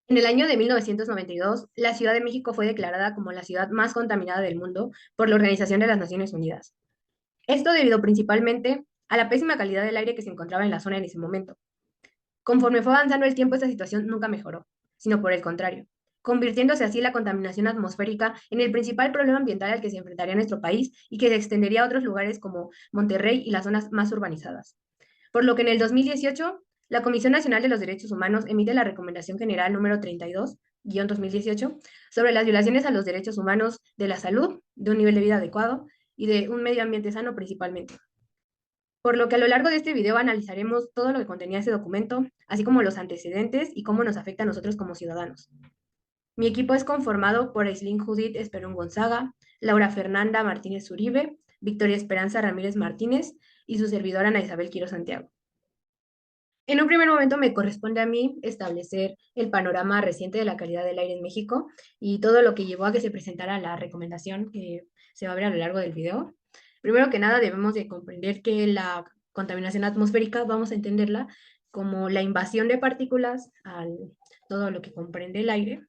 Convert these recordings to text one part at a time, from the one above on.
En el año de 1992, la Ciudad de México fue declarada como la ciudad más contaminada del mundo por la Organización de las Naciones Unidas. Esto debido principalmente a la pésima calidad del aire que se encontraba en la zona en ese momento. Conforme fue avanzando el tiempo, esta situación nunca mejoró, sino por el contrario, convirtiéndose así la contaminación atmosférica en el principal problema ambiental al que se enfrentaría nuestro país y que se extendería a otros lugares como Monterrey y las zonas más urbanizadas. Por lo que en el 2018, la Comisión Nacional de los Derechos Humanos emite la Recomendación General número 32-2018 sobre las violaciones a los derechos humanos de la salud, de un nivel de vida adecuado y de un medio ambiente sano principalmente. Por lo que a lo largo de este video analizaremos todo lo que contenía ese documento, así como los antecedentes y cómo nos afecta a nosotros como ciudadanos. Mi equipo es conformado por Aislinn Judith Esperón Gonzaga, Laura Fernanda Martínez Uribe, Victoria Esperanza Ramírez Martínez y su servidora Ana Isabel Quiro Santiago. En un primer momento me corresponde a mí establecer el panorama reciente de la calidad del aire en México y todo lo que llevó a que se presentara la recomendación que se va a ver a lo largo del video. Primero que nada, debemos de comprender que la contaminación atmosférica vamos a entenderla como la invasión de partículas al todo lo que comprende el aire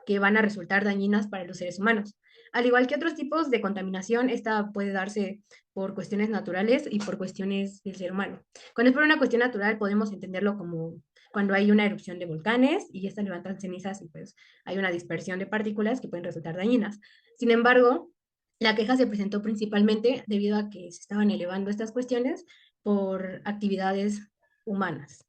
que van a resultar dañinas para los seres humanos. Al igual que otros tipos de contaminación, esta puede darse por cuestiones naturales y por cuestiones del ser humano. Cuando es por una cuestión natural, podemos entenderlo como cuando hay una erupción de volcanes y estas levantan cenizas y pues hay una dispersión de partículas que pueden resultar dañinas. Sin embargo, la queja se presentó principalmente debido a que se estaban elevando estas cuestiones por actividades humanas.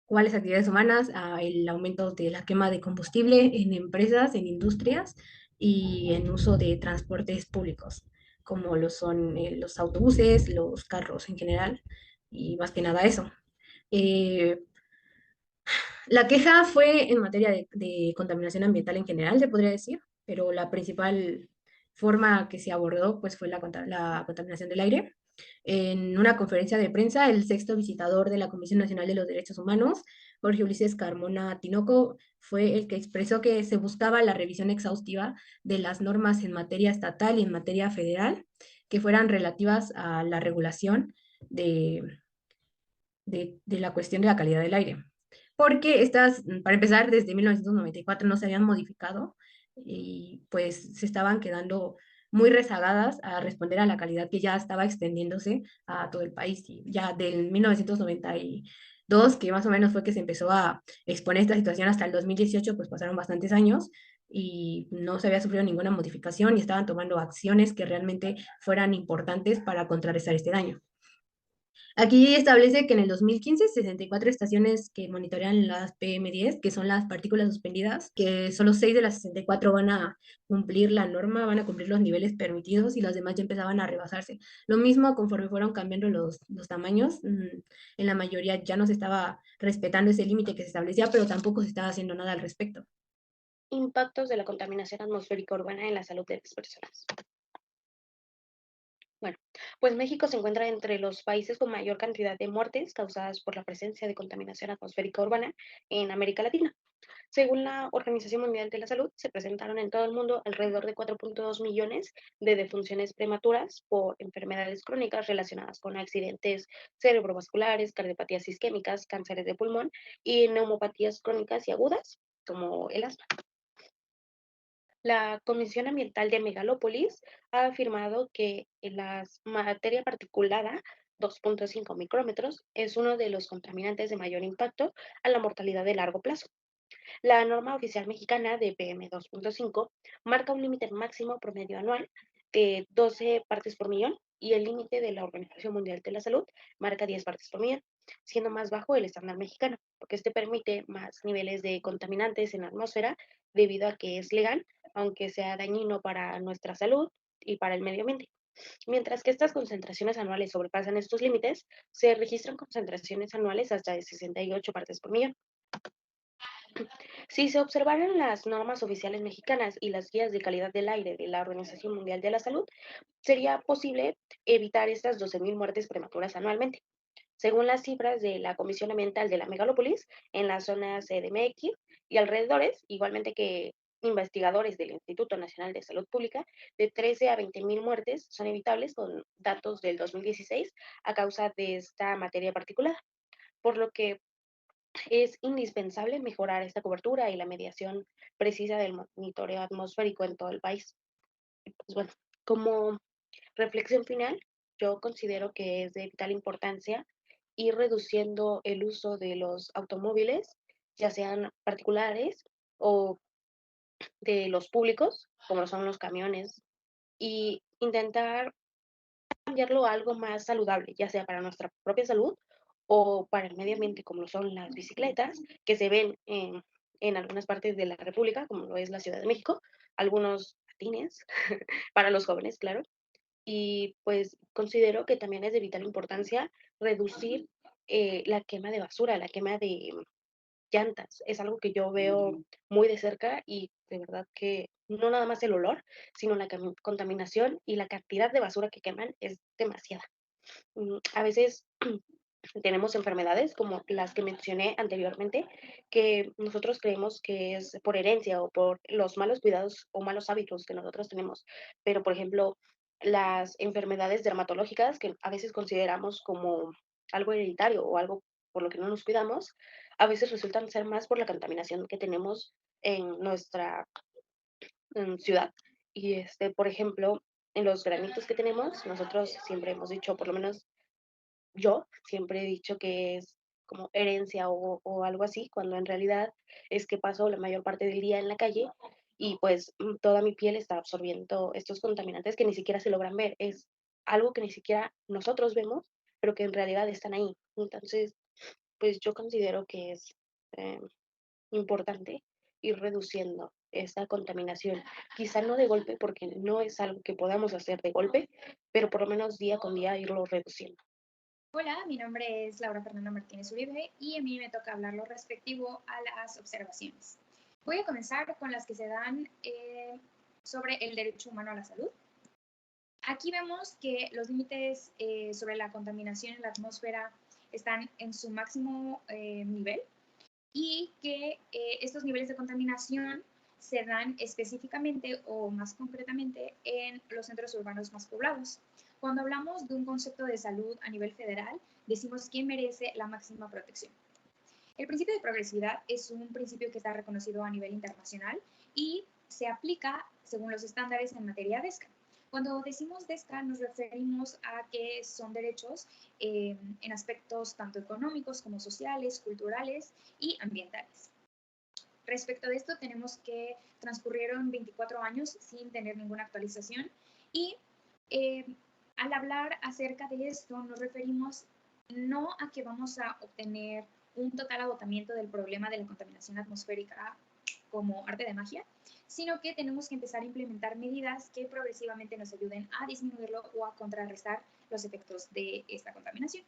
¿Cuáles actividades humanas? El aumento de la quema de combustible en empresas, en industrias y en uso de transportes públicos, como lo son los autobuses, los carros en general, y más que nada eso. Eh, la queja fue en materia de contaminación ambiental en general, se podría decir, pero la principal forma que se abordó pues, fue la contaminación del aire. En una conferencia de prensa, el sexto visitador de la Comisión Nacional de los Derechos Humanos, Jorge Ulises Carmona Tinoco, fue el que expresó que se buscaba la revisión exhaustiva de las normas en materia estatal y en materia federal que fueran relativas a la regulación de, de la cuestión de la calidad del aire. Porque estas, para empezar, desde 1994 no se habían modificado y pues se estaban quedando muy rezagadas a responder a la calidad que ya estaba extendiéndose a todo el país. Y ya del 1992, que más o menos fue que se empezó a exponer esta situación hasta el 2018, pues pasaron bastantes años y no se había sufrido ninguna modificación y estaban tomando acciones que realmente fueran importantes para contrarrestar este daño. Aquí establece que en el 2015, 64 estaciones que monitorean las PM10, que son las partículas suspendidas, que solo 6 de las 64 van a cumplir la norma, van a cumplir los niveles permitidos y las demás ya empezaban a rebasarse. Lo mismo conforme fueron cambiando los tamaños, en la mayoría ya no se estaba respetando ese límite que se establecía, pero tampoco se estaba haciendo nada al respecto. Impactos de la contaminación atmosférica urbana en la salud de las personas. Bueno, pues México se encuentra entre los países con mayor cantidad de muertes causadas por la presencia de contaminación atmosférica urbana en América Latina. Según la Organización Mundial de la Salud, se presentaron en todo el mundo alrededor de 4.2 millones de defunciones prematuras por enfermedades crónicas relacionadas con accidentes cerebrovasculares, cardiopatías isquémicas, cánceres de pulmón y neumopatías crónicas y agudas, como el asma. La Comisión Ambiental de Megalópolis ha afirmado que la materia particulada 2.5 micrómetros es uno de los contaminantes de mayor impacto a la mortalidad de largo plazo. La norma oficial mexicana de PM2.5 marca un límite máximo promedio anual de 12 partes por millón y el límite de la Organización Mundial de la Salud marca 10 partes por millón, siendo más bajo el estándar mexicano, porque este permite más niveles de contaminantes en la atmósfera debido a que es legal, aunque sea dañino para nuestra salud y para el medio ambiente. Mientras que estas concentraciones anuales sobrepasan estos límites, se registran concentraciones anuales hasta de 68 partes por millón. Si se observaran las normas oficiales mexicanas y las guías de calidad del aire de la Organización Mundial de la Salud, sería posible evitar estas 12.000 muertes prematuras anualmente. Según las cifras de la Comisión Ambiental de la Megalópolis, en la zona CDMX y alrededores, igualmente que investigadores del Instituto Nacional de Salud Pública, de 13 a 20.000 muertes son evitables con datos del 2016 a causa de esta materia particulada, por lo que Es indispensable mejorar esta cobertura y la mediación precisa del monitoreo atmosférico en todo el país. Pues bueno, como reflexión final, yo considero que es de vital importancia ir reduciendo el uso de los automóviles, ya sean particulares o de los públicos, como son los camiones, y intentar cambiarlo a algo más saludable, ya sea para nuestra propia salud o para el medio ambiente, como lo son las bicicletas, que se ven en algunas partes de la República, como lo es la Ciudad de México, algunos patines para los jóvenes, claro. Y pues considero que también es de vital importancia reducir la quema de basura, la quema de llantas. Es algo que yo veo muy de cerca y de verdad que no nada más el olor, sino la contaminación y la cantidad de basura que queman es demasiada. A veces tenemos enfermedades como las que mencioné anteriormente, que nosotros creemos que es por herencia o por los malos cuidados o malos hábitos que nosotros tenemos. Pero, por ejemplo, las enfermedades dermatológicas que a veces consideramos como algo hereditario o algo por lo que no nos cuidamos, a veces resultan ser más por la contaminación que tenemos en nuestra ciudad. Y por ejemplo, en los granitos que tenemos, nosotros siempre hemos dicho, por lo menos yo siempre he dicho que es como herencia o algo así, cuando en realidad es que paso la mayor parte del día en la calle y pues toda mi piel está absorbiendo estos contaminantes que ni siquiera se logran ver. Es algo que ni siquiera nosotros vemos, pero que en realidad están ahí. Entonces, pues yo considero que es eh, importante ir reduciendo esa contaminación. Quizá no de golpe, porque no es algo que podamos hacer de golpe, pero por lo menos día con día irlo reduciendo. Hola, mi nombre es Laura Fernanda Martínez Uribe y a mí me toca hablar lo respectivo a las observaciones. Voy a comenzar con las que se dan sobre el derecho humano a la salud. Aquí vemos que los límites sobre la contaminación en la atmósfera están en su máximo nivel y que estos niveles de contaminación se dan específicamente o más concretamente en los centros urbanos más poblados. Cuando hablamos de un concepto de salud a nivel federal, decimos que merece la máxima protección. El principio de progresividad es un principio que está reconocido a nivel internacional y se aplica según los estándares en materia de ESCA. Cuando decimos DESCA nos referimos a que son derechos en aspectos tanto económicos como sociales, culturales y ambientales. Respecto de esto, tenemos que transcurrieron 24 años sin tener ninguna actualización y eh, al hablar acerca de esto nos referimos no a que vamos a obtener un total agotamiento del problema de la contaminación atmosférica como arte de magia, sino que tenemos que empezar a implementar medidas que progresivamente nos ayuden a disminuirlo o a contrarrestar los efectos de esta contaminación.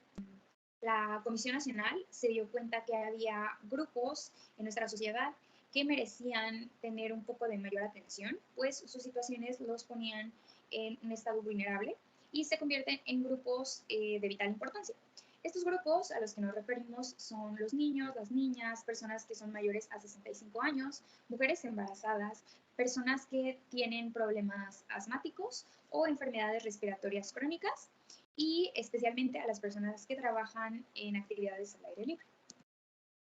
La Comisión Nacional se dio cuenta que había grupos en nuestra sociedad que merecían tener un poco de mayor atención, pues sus situaciones los ponían en un estado vulnerable y se convierten en grupos de vital importancia. Estos grupos a los que nos referimos son los niños, las niñas, personas que son mayores a 65 años, mujeres embarazadas, personas que tienen problemas asmáticos o enfermedades respiratorias crónicas y especialmente a las personas que trabajan en actividades al aire libre.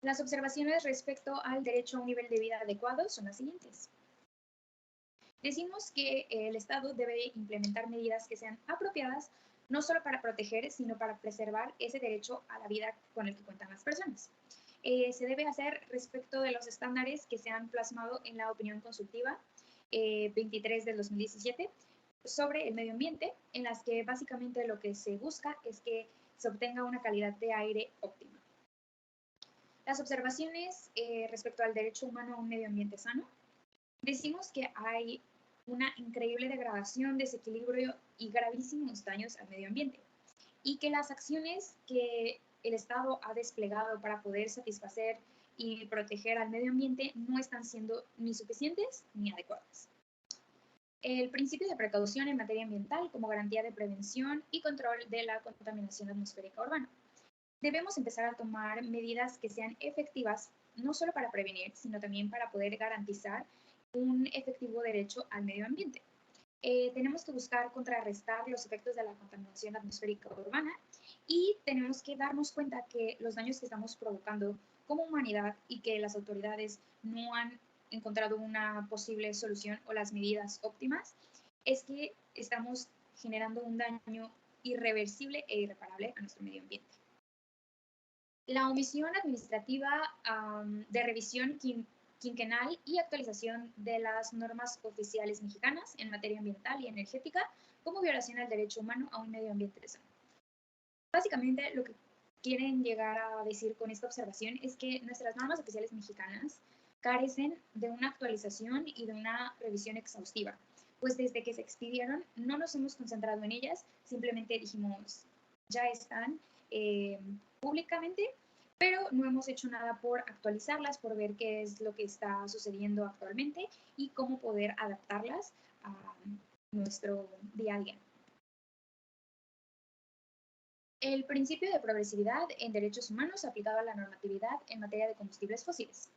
Las observaciones respecto al derecho a un nivel de vida adecuado son las siguientes. Decimos que el Estado debe implementar medidas que sean apropiadas no solo para proteger, sino para preservar ese derecho a la vida con el que cuentan las personas. Se debe hacer respecto de los estándares que se han plasmado en la opinión consultiva 23 del 2017 sobre el medio ambiente, en las que básicamente lo que se busca es que se obtenga una calidad de aire óptima. Las observaciones respecto al derecho humano a un medio ambiente sano. Decimos que hay una increíble degradación, desequilibrio y gravísimos daños al medio ambiente y que las acciones que el Estado ha desplegado para poder satisfacer y proteger al medio ambiente no están siendo ni suficientes ni adecuadas. El principio de precaución en materia ambiental como garantía de prevención y control de la contaminación atmosférica urbana. Debemos empezar a tomar medidas que sean efectivas no solo para prevenir, sino también para poder garantizar un efectivo derecho al medio ambiente. Tenemos que buscar contrarrestar los efectos de la contaminación atmosférica urbana y tenemos que darnos cuenta que los daños que estamos provocando como humanidad y que las autoridades no han encontrado una posible solución o las medidas óptimas, es que estamos generando un daño irreversible e irreparable a nuestro medio ambiente. La omisión administrativa de revisión quinquenal y actualización de las normas oficiales mexicanas en materia ambiental y energética como violación al derecho humano a un medio ambiente sano. Básicamente, lo que quieren llegar a decir con esta observación es que nuestras normas oficiales mexicanas carecen de una actualización y de una revisión exhaustiva, pues desde que se expidieron no nos hemos concentrado en ellas, simplemente dijimos, ya están públicamente, pero no hemos hecho nada por actualizarlas, por ver qué es lo que está sucediendo actualmente y cómo poder adaptarlas a nuestro día a día. El principio de progresividad en derechos humanos aplicado a la normatividad en materia de combustibles fósiles.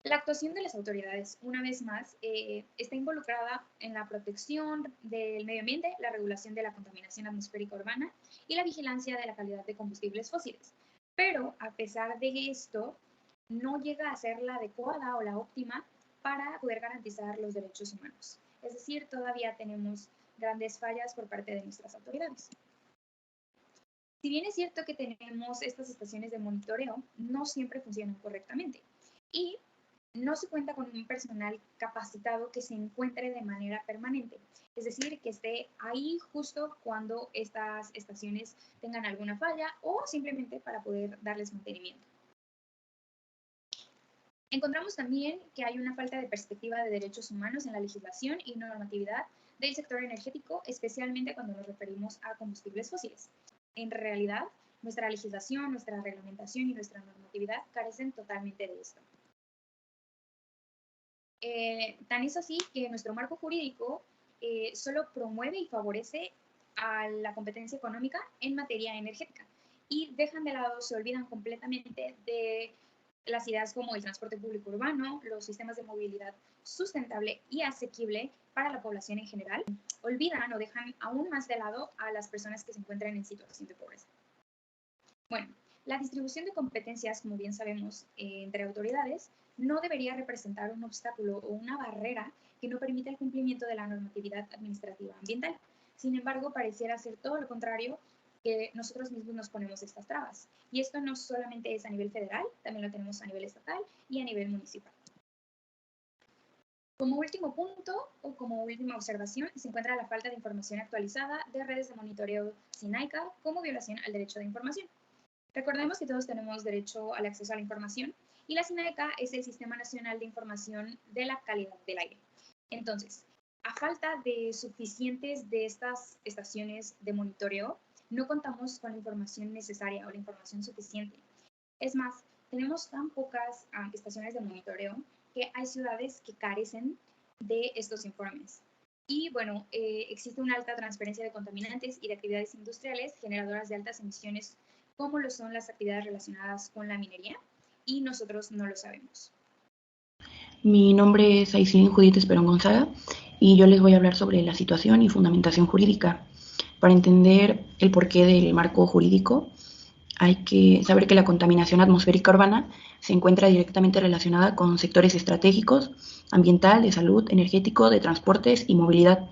La actuación de las autoridades, una vez más, está involucrada en la protección del medio ambiente, la regulación de la contaminación atmosférica urbana y la vigilancia de la calidad de combustibles fósiles. Pero, a pesar de esto, no llega a ser la adecuada o la óptima para poder garantizar los derechos humanos. Es decir, todavía tenemos grandes fallas por parte de nuestras autoridades. Si bien es cierto que tenemos estas estaciones de monitoreo, no siempre funcionan correctamente y no se cuenta con un personal capacitado que se encuentre de manera permanente, es decir, que esté ahí justo cuando estas estaciones tengan alguna falla o simplemente para poder darles mantenimiento. Encontramos también que hay una falta de perspectiva de derechos humanos en la legislación y normatividad del sector energético, especialmente cuando nos referimos a combustibles fósiles. En realidad, nuestra legislación, nuestra reglamentación y nuestra normatividad carecen totalmente de esto. Tan es así que nuestro marco jurídico solo promueve y favorece a la competencia económica en materia energética y dejan de lado, se olvidan completamente de las ideas como el transporte público urbano, los sistemas de movilidad sustentable y asequible para la población en general. Olvidan o dejan aún más de lado a las personas que se encuentran en situación de pobreza. Bueno, la distribución de competencias, como bien sabemos, entre autoridades, no debería representar un obstáculo o una barrera que no permita el cumplimiento de la normatividad administrativa ambiental. Sin embargo, pareciera ser todo lo contrario, que nosotros mismos nos ponemos estas trabas. Y esto no solamente es a nivel federal, también lo tenemos a nivel estatal y a nivel municipal. Como último punto o como última observación, se encuentra la falta de información actualizada de redes de monitoreo SINAICA como violación al derecho de información. Recordemos que todos tenemos derecho al acceso a la información y la SINAICA es el Sistema Nacional de Información de la Calidad del Aire. Entonces, a falta de suficientes de estas estaciones de monitoreo, no contamos con la información necesaria o la información suficiente. Es más, tenemos tan pocas estaciones de monitoreo que hay ciudades que carecen de estos informes. Y bueno, existe una alta transferencia de contaminantes y de actividades industriales generadoras de altas emisiones, como lo son las actividades relacionadas con la minería, y nosotros no lo sabemos. Mi nombre es Aislinn Judith Esperón Gonzaga y yo les voy a hablar sobre la situación y fundamentación jurídica. Para entender el porqué del marco jurídico, hay que saber que la contaminación atmosférica urbana se encuentra directamente relacionada con sectores estratégicos, ambiental, de salud, energético, de transportes y movilidad,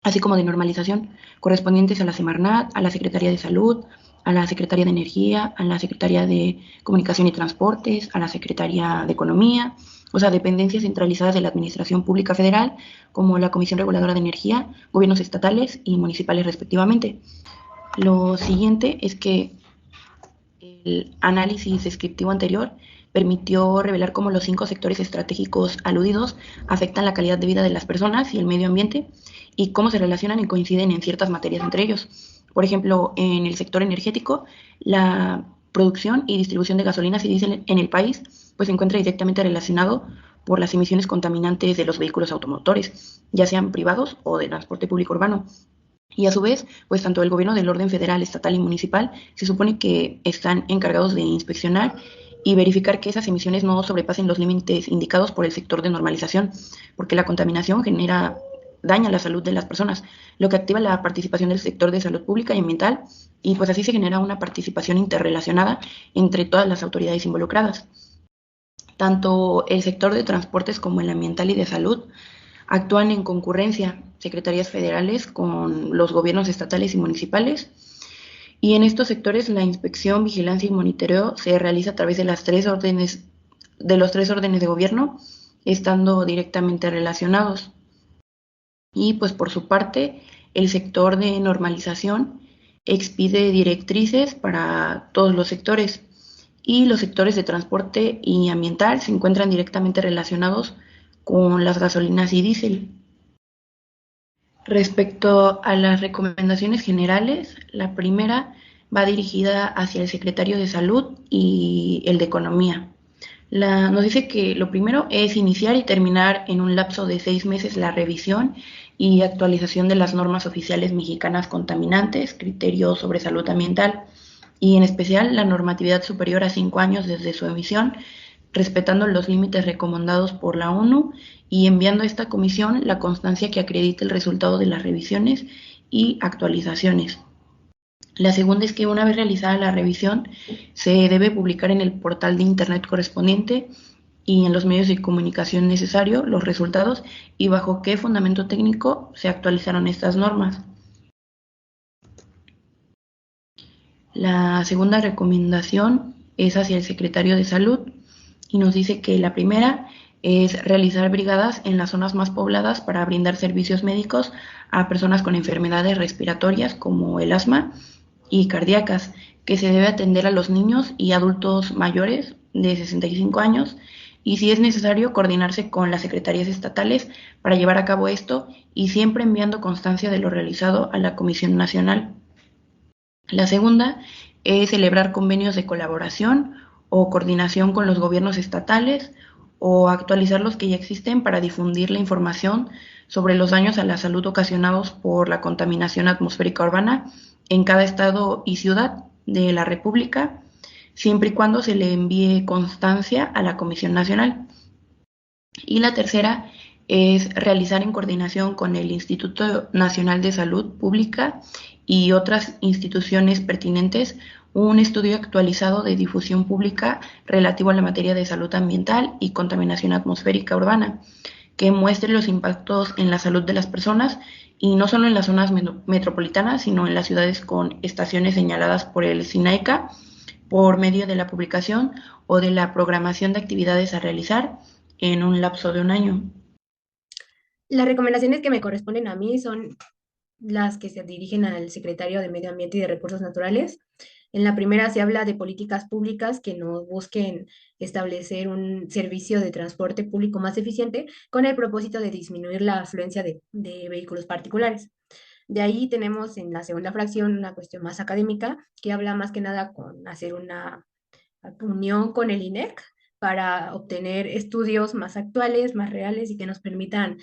así como de normalización, correspondientes a la Semarnat, a la Secretaría de Salud, a la Secretaría de Energía, a la Secretaría de Comunicación y Transportes, a la Secretaría de Economía, o sea, dependencias centralizadas de la Administración Pública Federal, como la Comisión Reguladora de Energía, gobiernos estatales y municipales respectivamente. Lo siguiente es que el análisis descriptivo anterior permitió revelar cómo los 5 sectores estratégicos aludidos afectan la calidad de vida de las personas y el medio ambiente y cómo se relacionan y coinciden en ciertas materias entre ellos. Por ejemplo, en el sector energético, la producción y distribución de gasolinas y diésel en el país pues se encuentra directamente relacionado por las emisiones contaminantes de los vehículos automotores, ya sean privados o de transporte público urbano. Y a su vez, pues tanto el gobierno del orden federal, estatal y municipal se supone que están encargados de inspeccionar y verificar que esas emisiones no sobrepasen los límites indicados por el sector de normalización, porque la contaminación daña la salud de las personas, lo que activa la participación del sector de salud pública y ambiental, y pues así se genera una participación interrelacionada entre todas las autoridades involucradas. Tanto el sector de transportes como el ambiental y de salud actúan en concurrencia, secretarías federales con los gobiernos estatales y municipales. Y en estos sectores la inspección, vigilancia y monitoreo se realiza a través de los tres órdenes de gobierno, estando directamente relacionados. Y pues por su parte, el sector de normalización expide directrices para todos los sectores y los sectores de transporte y ambiental se encuentran directamente relacionados con las gasolinas y diésel. Respecto a las recomendaciones generales, la primera va dirigida hacia el secretario de Salud y el de Economía. Nos dice que lo primero es iniciar y terminar en un lapso de 6 meses la revisión y actualización de las normas oficiales mexicanas contaminantes, criterios sobre salud ambiental y en especial la normatividad superior a 5 años desde su emisión, respetando los límites recomendados por la ONU y enviando a esta comisión la constancia que acredite el resultado de las revisiones y actualizaciones. La segunda es que una vez realizada la revisión se debe publicar en el portal de internet correspondiente y en los medios de comunicación necesarios los resultados y bajo qué fundamento técnico se actualizaron estas normas. La segunda recomendación es hacia el secretario de Salud y nos dice que la primera es realizar brigadas en las zonas más pobladas para brindar servicios médicos a personas con enfermedades respiratorias como el asma y cardíacas, que se debe atender a los niños y adultos mayores de 65 años y si es necesario coordinarse con las secretarías estatales para llevar a cabo esto y siempre enviando constancia de lo realizado a la Comisión Nacional. La segunda es celebrar convenios de colaboración o coordinación con los gobiernos estatales o actualizar los que ya existen para difundir la información sobre los daños a la salud ocasionados por la contaminación atmosférica urbana en cada estado y ciudad de la República, siempre y cuando se le envíe constancia a la Comisión Nacional. Y la tercera es realizar en coordinación con el Instituto Nacional de Salud Pública y otras instituciones pertinentes un estudio actualizado de difusión pública relativo a la materia de salud ambiental y contaminación atmosférica urbana, que muestre los impactos en la salud de las personas y no solo en las zonas metropolitanas, sino en las ciudades con estaciones señaladas por el SINAECA por medio de la publicación o de la programación de actividades a realizar en un lapso de un año. Las recomendaciones que me corresponden a mí son las que se dirigen al secretario de Medio Ambiente y de Recursos Naturales. En la primera se habla de políticas públicas que nos busquen establecer un servicio de transporte público más eficiente con el propósito de disminuir la afluencia de vehículos particulares. De ahí tenemos en la segunda fracción una cuestión más académica que habla más que nada con hacer una unión con el INEC para obtener estudios más actuales, más reales y que nos permitan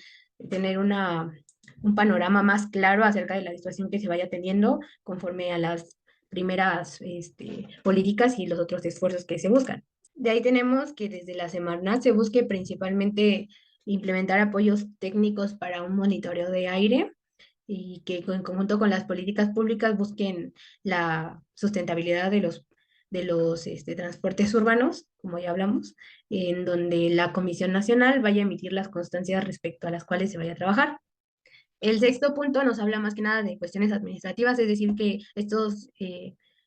tener un panorama más claro acerca de la situación que se vaya teniendo conforme a las primeras políticas y los otros esfuerzos que se buscan. De ahí tenemos que desde la Semarnat se busque principalmente implementar apoyos técnicos para un monitoreo de aire y que en conjunto con las políticas públicas busquen la sustentabilidad de los transportes urbanos, como ya hablamos, en donde la Comisión Nacional vaya a emitir las constancias respecto a las cuales se vaya a trabajar. El sexto punto nos habla más que nada de cuestiones administrativas, es decir, que estos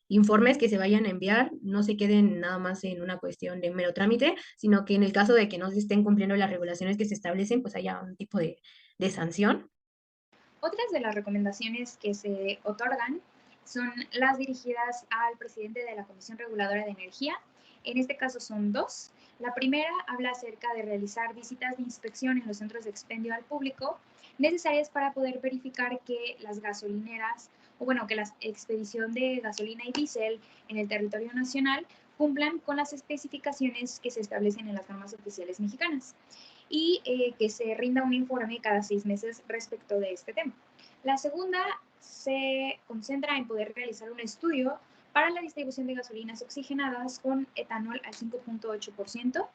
informes que se vayan a enviar no se queden nada más en una cuestión de mero trámite, sino que en el caso de que no se estén cumpliendo las regulaciones que se establecen, pues haya un tipo de sanción. Otras de las recomendaciones que se otorgan son las dirigidas al presidente de la Comisión Reguladora de Energía. En este caso son dos. La primera habla acerca de realizar visitas de inspección en los centros de expendio al público necesarias para poder verificar que las gasolineras, o bueno, que la expedición de gasolina y diésel en el territorio nacional cumplan con las especificaciones que se establecen en las normas oficiales mexicanas y que se rinda un informe cada 6 meses respecto de este tema. La segunda se concentra en poder realizar un estudio para la distribución de gasolinas oxigenadas con etanol al 5.8%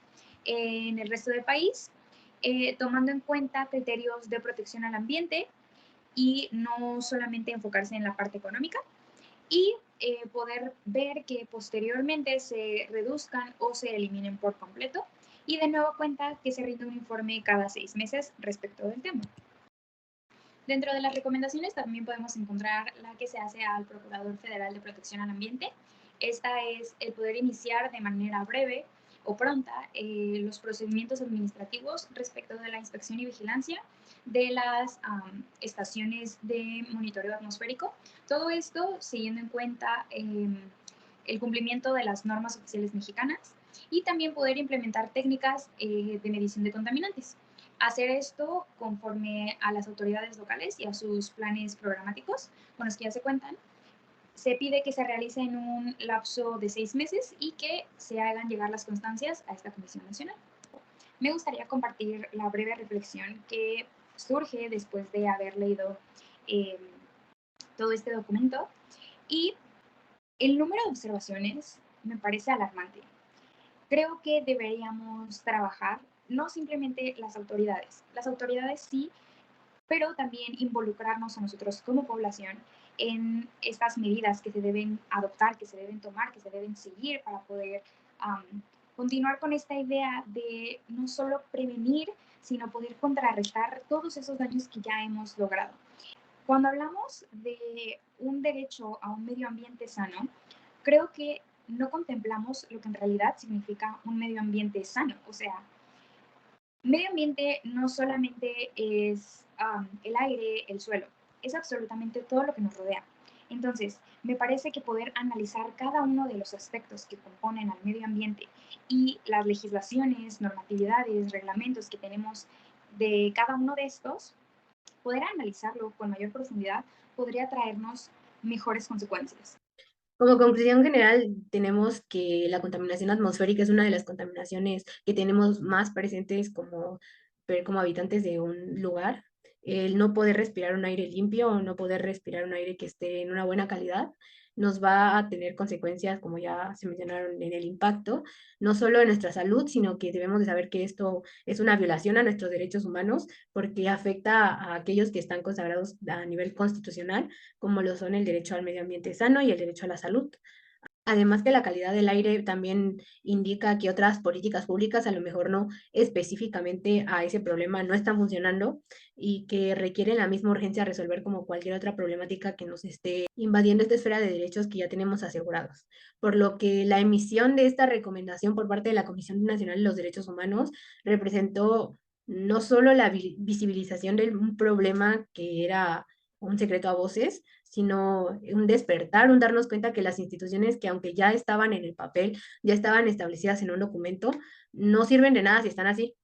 en el resto del país, tomando en cuenta criterios de protección al ambiente y no solamente enfocarse en la parte económica, y poder ver que posteriormente se reduzcan o se eliminen por completo y de nuevo cuenta que se rinde un informe cada 6 meses respecto del tema. Dentro de las recomendaciones también podemos encontrar la que se hace al Procurador Federal de Protección al Ambiente. Esta es el poder iniciar de manera breve o pronta los procedimientos administrativos respecto de la inspección y vigilancia de las estaciones de monitoreo atmosférico. Todo esto siguiendo en cuenta el cumplimiento de las normas oficiales mexicanas y también poder implementar técnicas de medición de contaminantes. Hacer esto conforme a las autoridades locales y a sus planes programáticos con los que ya se cuentan. Se pide que se realice en un lapso de 6 meses y que se hagan llegar las constancias a esta Comisión Nacional. Me gustaría compartir la breve reflexión que surge después de haber leído todo este documento, y el número de observaciones me parece alarmante. Creo que deberíamos trabajar no simplemente las autoridades sí, pero también involucrarnos a nosotros como población en estas medidas que se deben adoptar, que se deben tomar, que se deben seguir para poder continuar con esta idea de no solo prevenir, sino poder contrarrestar todos esos daños que ya hemos logrado. Cuando hablamos de un derecho a un medio ambiente sano, creo que no contemplamos lo que en realidad significa un medio ambiente sano. O sea, medio ambiente no solamente es el aire, el suelo, es absolutamente todo lo que nos rodea. Entonces, me parece que poder analizar cada uno de los aspectos que componen al medio ambiente y las legislaciones, normatividades, reglamentos que tenemos de cada uno de estos, poder analizarlo con mayor profundidad podría traernos mejores consecuencias. Como conclusión general, tenemos que la contaminación atmosférica es una de las contaminaciones que tenemos más presentes como habitantes de un lugar. El no poder respirar un aire limpio o no poder respirar un aire que esté en una buena calidad nos va a tener consecuencias, como ya se mencionaron, en el impacto, no solo en nuestra salud, sino que debemos de saber que esto es una violación a nuestros derechos humanos porque afecta a aquellos que están consagrados a nivel constitucional, como lo son el derecho al medio ambiente sano y el derecho a la salud. Además que la calidad del aire también indica que otras políticas públicas a lo mejor no específicamente a ese problema no están funcionando y que requieren la misma urgencia resolver como cualquier otra problemática que nos esté invadiendo esta esfera de derechos que ya tenemos asegurados. Por lo que la emisión de esta recomendación por parte de la Comisión Nacional de los Derechos Humanos representó no solo la visibilización de un problema que era un secreto a voces, sino un despertar, un darnos cuenta que las instituciones que aunque ya estaban en el papel, ya estaban establecidas en un documento, no sirven de nada si están así,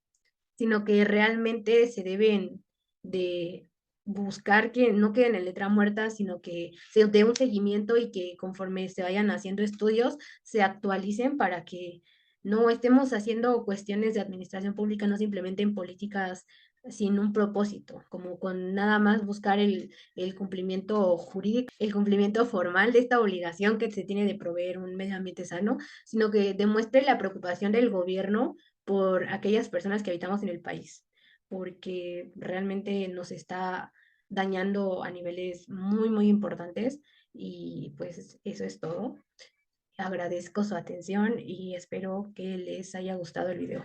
sino que realmente se deben de buscar que no queden en letra muerta, sino que se dé un seguimiento y que conforme se vayan haciendo estudios, se actualicen para que no estemos haciendo cuestiones de administración pública, no simplemente en políticas sin un propósito, como con nada más buscar el cumplimiento jurídico, el cumplimiento formal de esta obligación que se tiene de proveer un medio ambiente sano, sino que demuestre la preocupación del gobierno por aquellas personas que habitamos en el país, porque realmente nos está dañando a niveles muy, muy importantes y pues eso es todo. Agradezco su atención y espero que les haya gustado el video.